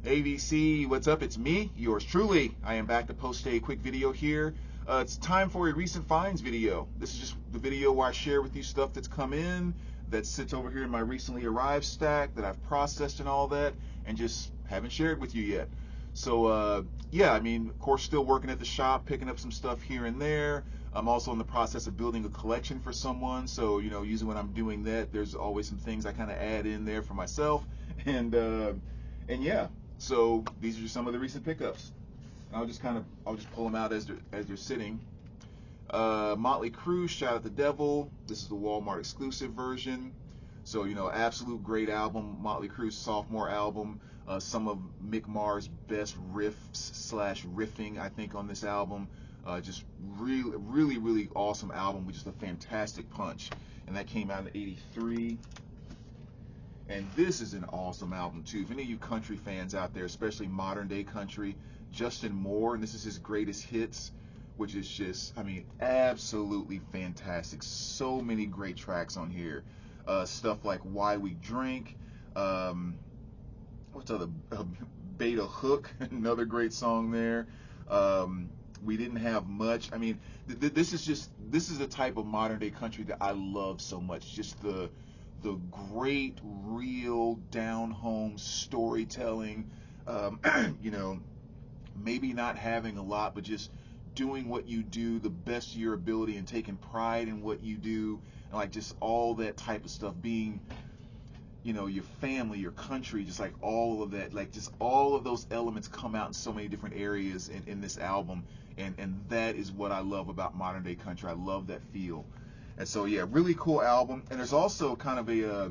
ABC, what's up? It's me, yours truly. I am back to post a quick video here. It's time for a recent finds video. This is just the video where I share with you stuff that's come in, that sits over here in my recently arrived stack, that I've processed and all that, and just haven't shared with you yet. So, yeah, I mean, of course, still working at the shop, picking up some stuff here and there. I'm also in the process of building a collection for someone. So, usually when I'm doing that, there's always some things I kind of add in there for myself. And yeah, so these are just some of the recent pickups. I'll just pull them out as they're sitting. Motley Crue, Shout at the Devil. This is the Walmart exclusive version. So, absolute great album. Motley Crue's sophomore album. Some of Mick Mars' best riffs/riffing, I think, on this album. Just really, really, really awesome album with just a fantastic punch. And that came out in '83. And this is an awesome album too. If any of you country fans out there, especially modern day country, Justin Moore, and this is his greatest hits, which is just, I mean, absolutely fantastic. So many great tracks on here. Stuff like Why We Drink, what's other, Beta Hook, another great song there. We Didn't Have Much. I mean, this is a type of modern day country that I love so much. Just the great, real, down home storytelling. Um, you know, maybe not having a lot, but just doing what you do the best of your ability and taking pride in what you do, and like just all that type of stuff, being, your family, your country, just like all of that, like just all of those elements come out in so many different areas in this album, and that is what I love about modern day country. I love that feel. And so, yeah, really cool album. And there's also kind of a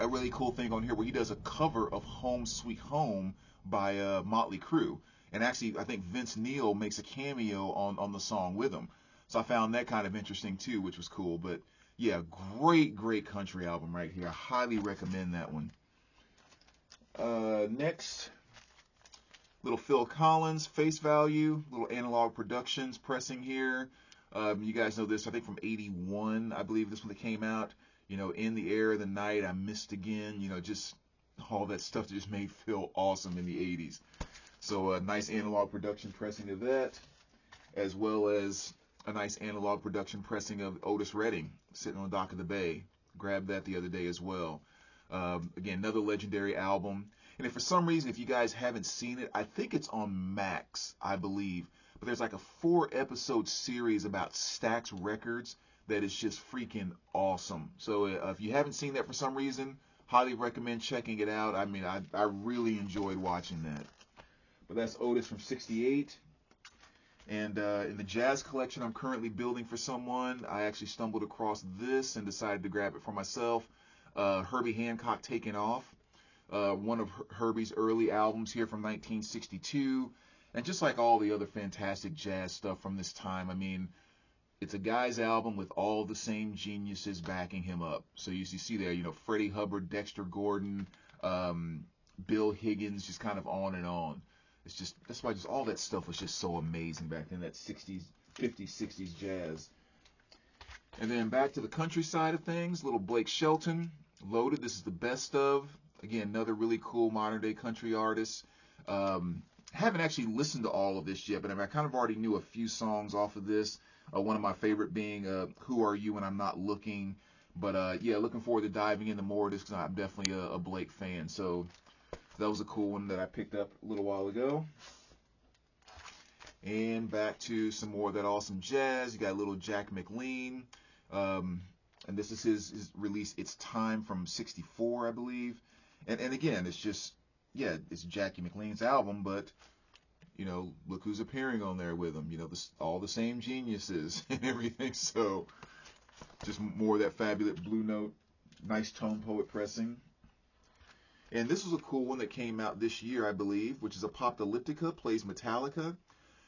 really cool thing on here where he does a cover of Home Sweet Home by Motley Crue. And actually, I think Vince Neil makes a cameo on the song with him. So I found that kind of interesting too, which was cool. But yeah, great country album right here. I highly recommend that one. Next, little Phil Collins, Face Value, little Analog Productions pressing here. You guys know this, I think from '81, I believe this one that came out. In the Air of the Night, I Missed Again, just all that stuff that just made Phil awesome in the '80s. So a nice analog production pressing of that, as well as a nice analog production pressing of Otis Redding, Sitting on the Dock of the Bay. Grabbed that the other day as well. Again, another legendary album. And if for some reason, if you guys haven't seen it, I think it's on Max, I believe. But there's like a 4-episode series about Stax Records that is just freaking awesome. So if you haven't seen that for some reason, highly recommend checking it out. I mean, I really enjoyed watching that. But that's Otis from '68. And in the jazz collection I'm currently building for someone, I actually stumbled across this and decided to grab it for myself. Herbie Hancock, Taking Off. One of Herbie's early albums here from 1962. And just like all the other fantastic jazz stuff from this time, I mean, it's a guy's album with all the same geniuses backing him up. So you see there, Freddie Hubbard, Dexter Gordon, Bill Higgins, just kind of on and on. That's why just all that stuff was just so amazing back then, that 60s, 50s, 60s jazz. And then back to the country side of things, little Blake Shelton, Loaded. This is the best of. Again, another really cool modern day country artist. Haven't actually listened to all of this yet, but I kind of already knew a few songs off of this. One of my favorite being Who Are You When I'm Not Looking. But yeah, looking forward to diving into more of this because I'm definitely a Blake fan. So that was a cool one that I picked up a little while ago. And back to some more of that awesome jazz. You got little Jack McLean. And this is his release, It's Time, from '64, I believe. And again, it's just, yeah, it's Jackie McLean's album, but, look who's appearing on there with him. All the same geniuses and everything. So just more of that fabulous Blue Note, nice tone poet pressing. And this was a cool one that came out this year, I believe, which is Apocalyptica, plays Metallica.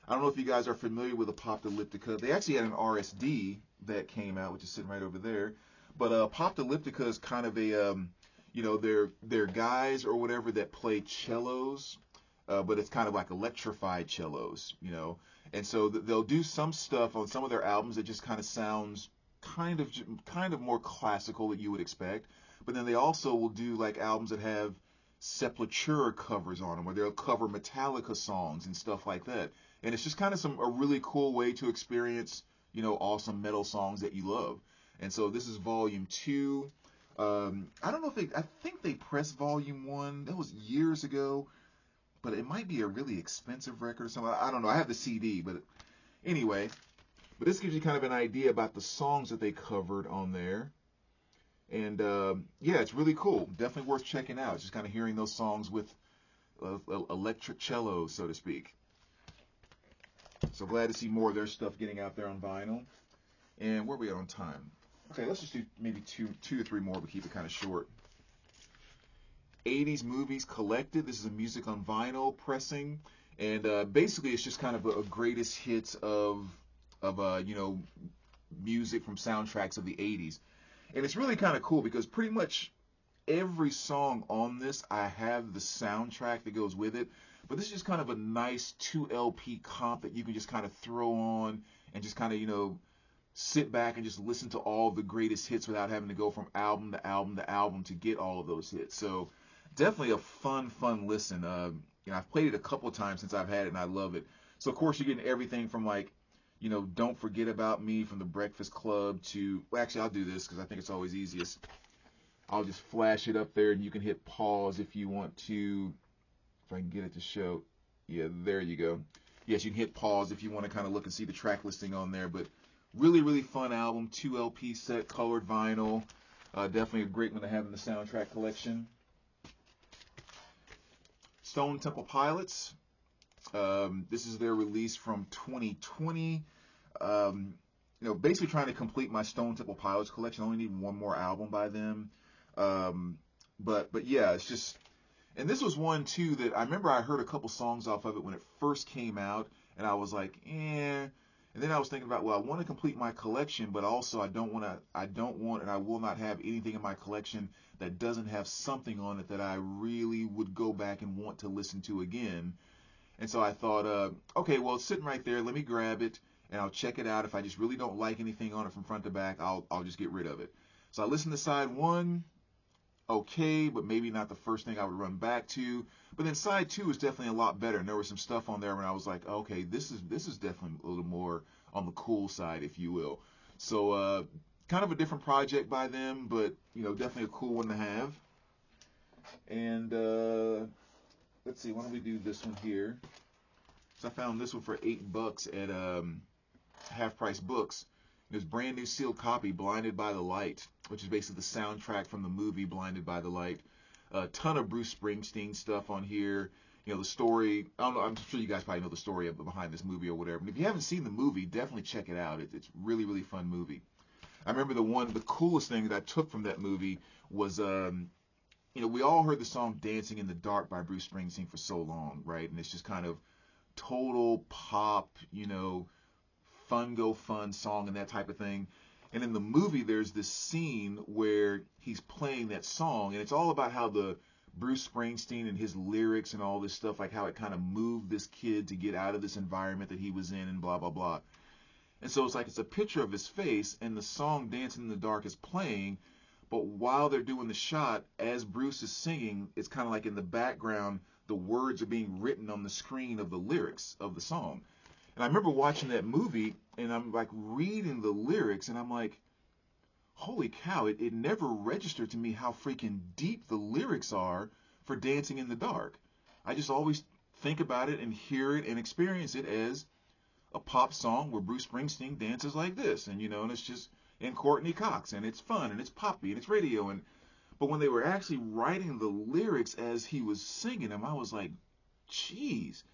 I don't know if you guys are familiar with Apocalyptica. They actually had an RSD that came out, which is sitting right over there. But Apocalyptica is kind of a, they're guys or whatever that play cellos, but it's kind of like electrified cellos, And so they'll do some stuff on some of their albums that just kind of sounds kind of more classical that you would expect. But then they also will do like albums that have, Sepultura covers on them, where they'll cover Metallica songs and stuff like that. And it's just kind of a really cool way to experience, awesome metal songs that you love. And so this is volume 2. I don't know if I think they pressed volume 1. That was years ago, but it might be a really expensive record or something. I don't know. I have the CD, but anyway. But this gives you kind of an idea about the songs that they covered on there. And yeah, it's really cool. Definitely worth checking out. Just kind of hearing those songs with electric cello, so to speak. So glad to see more of their stuff getting out there on vinyl. And where are we at on time? Okay, let's just do maybe two or three more, but keep it kind of short. 80s Movies Collected. This is a music on vinyl pressing. And basically it's just kind of a greatest hits of music from soundtracks of the 80s. And it's really kind of cool because pretty much every song on this, I have the soundtrack that goes with it. But this is just kind of a nice 2 LP comp that you can just kind of throw on and just kind of, sit back and just listen to all the greatest hits without having to go from album to album to album to get all of those hits. So definitely a fun listen. I've played it a couple of times since I've had it and I love it. So of course you're getting everything from like, Don't Forget About Me from The Breakfast Club to, well, actually I'll do this because I think it's always easiest. I'll just flash it up there and you can hit pause if you want to, if I can get it to show. Yeah, there you go. Yes, you can hit pause if you want to kind of look and see the track listing on there, but really fun album, 2 LP set, colored vinyl. Definitely a great one to have in the soundtrack collection. Stone Temple Pilots. This is their release from 2020. Basically trying to complete my Stone Temple Pilots collection. I only need one more album by them. But yeah, it's just, and this was one too that I remember I heard a couple songs off of it when it first came out, and I was like, eh. And then I was thinking about, well, I want to complete my collection, but also I don't want, and I will not have anything in my collection that doesn't have something on it that I really would go back and want to listen to again. And so I thought, okay, well, it's sitting right there. Let me grab it and I'll check it out. If I just really don't like anything on it from front to back, I'll just get rid of it. So I listened to side 1. Okay, but maybe not the first thing I would run back to. But then side 2 is definitely a lot better. And there was some stuff on there when I was like, okay, this is definitely a little more on the cool side, if you will. So kind of a different project by them, but definitely a cool one to have. And let's see, why don't we do this one here? So I found this one for $8 at Half Price Books. There's brand new sealed copy, Blinded by the Light, which is basically the soundtrack from the movie Blinded by the Light. A ton of Bruce Springsteen stuff on here. The story, I don't know, I'm sure you guys probably know the story behind this movie or whatever. But if you haven't seen the movie, definitely check it out. It's really fun movie. I remember the coolest thing that I took from that movie was, we all heard the song Dancing in the Dark by Bruce Springsteen for so long, right? And it's just kind of total pop, fun song and that type of thing. And in the movie, there's this scene where he's playing that song, and it's all about how the Bruce Springsteen and his lyrics and all this stuff, like how it kind of moved this kid to get out of this environment that he was in and blah, blah, blah. And so it's a picture of his face, and the song Dancing in the Dark is playing, but while they're doing the shot, as Bruce is singing, it's kind of like in the background, the words are being written on the screen of the lyrics of the song. And I remember watching that movie, and I'm like reading the lyrics, and I'm like, holy cow, it never registered to me how freaking deep the lyrics are for Dancing in the Dark. I just always think about it and hear it and experience it as a pop song where Bruce Springsteen dances like this, and and it's just, and Courtney Cox, and it's fun, and it's poppy, and it's radio, but when they were actually writing the lyrics as he was singing them, I was like, geez,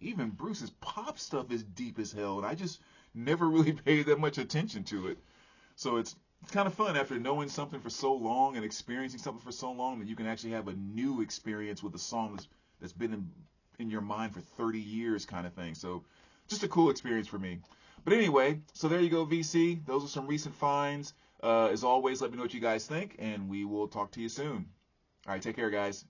even Bruce's pop stuff is deep as hell, and I just never really paid that much attention to it. So it's kind of fun after knowing something for so long and experiencing something for so long that you can actually have a new experience with a song that's been in your mind for 30 years kind of thing. So just a cool experience for me. But anyway, so there you go, VC. Those are some recent finds. As always, let me know what you guys think, and we will talk to you soon. All right, take care, guys.